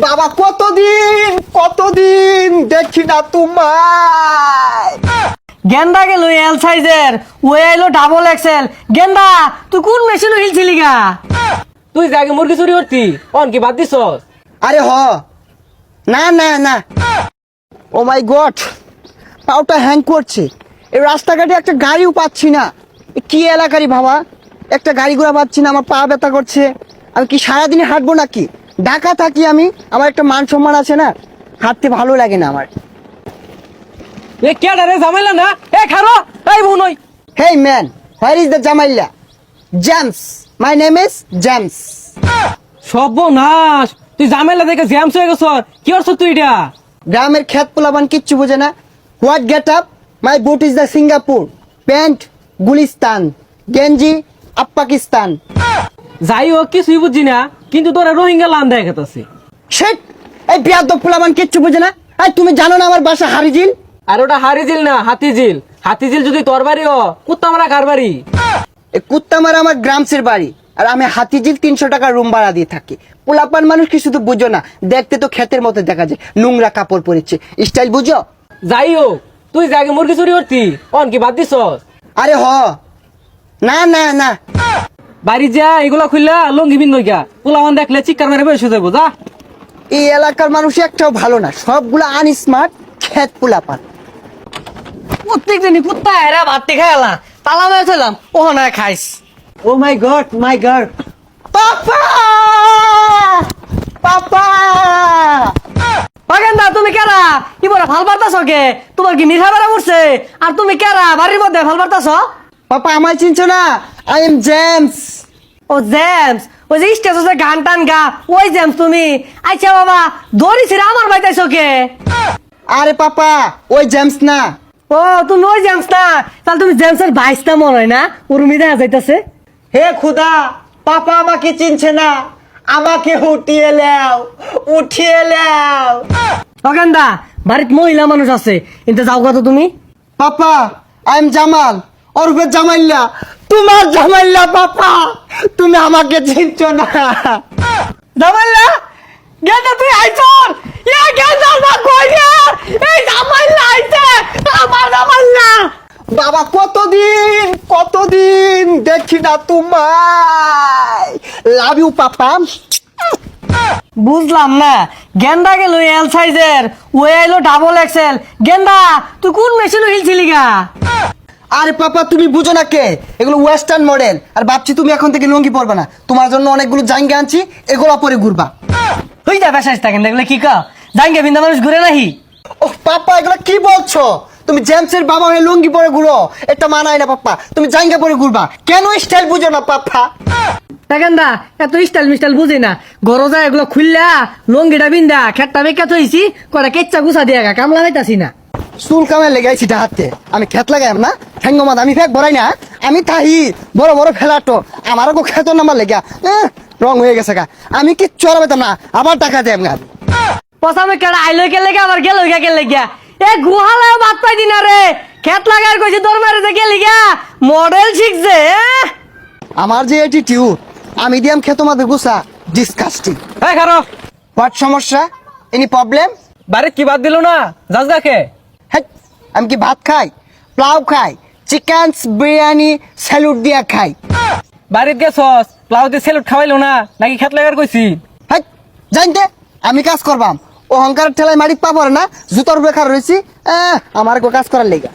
বাবা কতদিন দেখি না তোমায়। গেন্দা গেল এল সাইজের, ও আইলো ডাবল এক্সেল। গেন্দা তুই কোন মেশিনে হিলছিলি গা? তুই জাগে মুরগি চুরি করতি অন কি বাদ দিছ? আরে না ও মাই গড, পাউটা হ্যাং করছে। এই রাস্তাঘাটে একটা গাড়িও পাচ্ছি না। এ কি এলাকারই বাবা, একটা গাড়ি ঘোড়া পাচ্ছি না, আমার পা ব্যথা করছে। আমি কি সারাদিনে হাঁটবো নাকি? ঢাকা থাকি আমি, আমার একটা মান সম্মান আছে না, হাঁটতে ভালো লাগে না আমার। এ কেডা রে জামাইলা না? এ খারো এই বুনই। Hey man, where is the জামাইলা? James, my name is James. সর্বনাশ, তুই জামাইলা দেখে জ্যামস হয়ে গেছ। কি করছ তুই এটা? গ্রামের খেত পোলাবান কিচ্ছু বোঝে না। What get up? My boot is the Singapore, pant Gulistan, গেঞ্জি আপ পাকিস্তান। যাই হোক কিছুই বুঝছি না, কিন্তু তোরা রোহিঙ্গা লান দেখাতেছে। শেট, এই বিয়াদব পোলাবান কিচ্ছু বোঝে না। এই তুমি জানো না আমার বাসা হারিজিল? আর ওটা হারিজিল না হাতিঝিল। হাতিঝিল যদি তোর বাড়ি ও, কুত্তা মারা কার বাড়ি? এই কুত্তামারা আমার গ্রামসের বাড়ি, আর আমি হাতিঝিল 300 টাকা রুম ভাড়া দিয়ে থাকি। পোলাপান মানুষ কি শুধু বুঝো না, দেখতে তো ক্ষেতের মতো দেখা যায়, নোংরা কাপড় পরেছে, স্টাইল বুঝো? যাই হোক, তুই জাগে মুরগি চুরি করতি অন কি বাদ দিছ? আরে না বাড়ি যা এগুলা খুললা লঙ্গি বিন নইকা পোলাওয়ান দেখলে চিৎকার মেরে বের হয়ে যাবো। যা। এই এলাকার মানুষ একটাও ভালো না, সবগুলো আনস্মার্ট ক্ষেত পোলাপান। প্রত্যেক দিনই কুত্তা এরা ভাতটি খাইলা তালা মেরেছিলাম, ও না খাইস। ও মাই গড, পাপা পাপা। গেন্দা তুমি কেরা কি বলে ভাল বার্তাছ কে? তোমার কি নিশা বেড়া উঠছে? আর তুমি কেরা বাড়ির মধ্যে ভাল বার্তাছ? পাপা আমায় চিনছো না? I am James. ও জেমস, ওই যে স্টেজে গান টান গা, ওই জেমস তুমি? আচ্ছা বাবা, দড়ি ছিড়ে আমার বাইতাইছ কে? আরে পাপা, ওই জেমস না। ও তুমি ওই জেমস না? তাহলে তুমি জেমসের ভাইসটা মনে হয় না? উর্মি দেখা যাইতাছে। হে খুদা, পাপা আমাকে চিনছে না, আমাকে উঠিয়ে লেও। গেন্দা বাড়িত মহিলা মানুষ আছে, কিন্তু যাও কত তুমি? পাপা আই এম জামাল, ওরফে জামাইল্লা, তোমার জামাইল্লা। পাপা তুমি আমাকে চিনছো না। জামাইলা গেন্দা তুই আইছর? ইয়া গেন্দা না কই রে? এই জামাইলা আইছে, আমার জামাইলা। বাবা কতদিন দেখি না তোমায়। Love you papa. বুঝলাম না, গেন্দা গেল এল সাইজের, ও আইলো ডাবল এক্সেল। গেন্দা তুই কোন মেশিনে হিলছিলি গা? আরে পাপা তুমি বুঝো না কে, এগুলো ওয়েস্টার্ন মডেল। আর ভাবছি তুমি এখন থেকে লুঙ্গি পরবে না, তোমার জন্য অনেকগুলো জাঙ্গা আনছি, এগুলো পরে ঘুরবা। তুই যা বেসাইস থাকেন দেখলে কি কা জাঙ্গে বিন্দা মানুষ ঘুরে নাহি। ও পাপা এগুলো কি বলছো? তুমি জেমসের বাবা হয়ে লুঙ্গি পরে ঘুরো, এটা মানায় না পাপা। তুমি জাঙ্গা পরে ঘুরবা, কেন স্টাইল বুঝো না পাপা? গেন্দা এত স্টাইল মিস্টাইল বুঝি না, গরজা এগুলো খুললা লঙ্গিটা বিন্দা খেটটা বেকা থইছি, কটা কেচ্চা গুছা দিয়া গা কামলা হইতাছি না। চুল কামে লেগাইছি হাতে, আমি খেত লাগাইম না, ঠেঙ্গমাদ আমি ফেক ভরাই না, আমি তাহি বড় ফেলাটো আমারও খেত নামার লেগা রং হয়ে গেছে গা। আমি কি চড়াবেতাম না, আবার টাকা দেব গা। পসামে কেডা আইলো কে লেগে আবার গেল কে লেগিয়া? এ গুহালাও বাদ পাই দিনা রে, খেত লাগার কইছে তোর মারে যে গেলি গা মডেল শিখছে। আমার যে অ্যাটিটিউড, আমি দিয়াম খেত মাদের গুছা, ডিসকাস্টিং। এই খারো, হোয়াট সমস্যা? Any problem? বাড়ি কি বাদ দিল না? যাস দেখে। হ্যাঁ, আমি কি ভাত খাই, প্লাউ খাই, চিকেন বিরিয়ানি স্যালুট দিয়া খাই? বাড়িতে গেছস প্লাউতে সেলুট খাওয়াইলো না নাকি খেত লাগার কইছি? হ্যাঁ জানতে আমি কাজ করবাম, অহংকারের ঠেলায় মাটিত পা পড়ে না, জুতোর উপরে খার রয়েছি, আমার কাজ করার লেগা।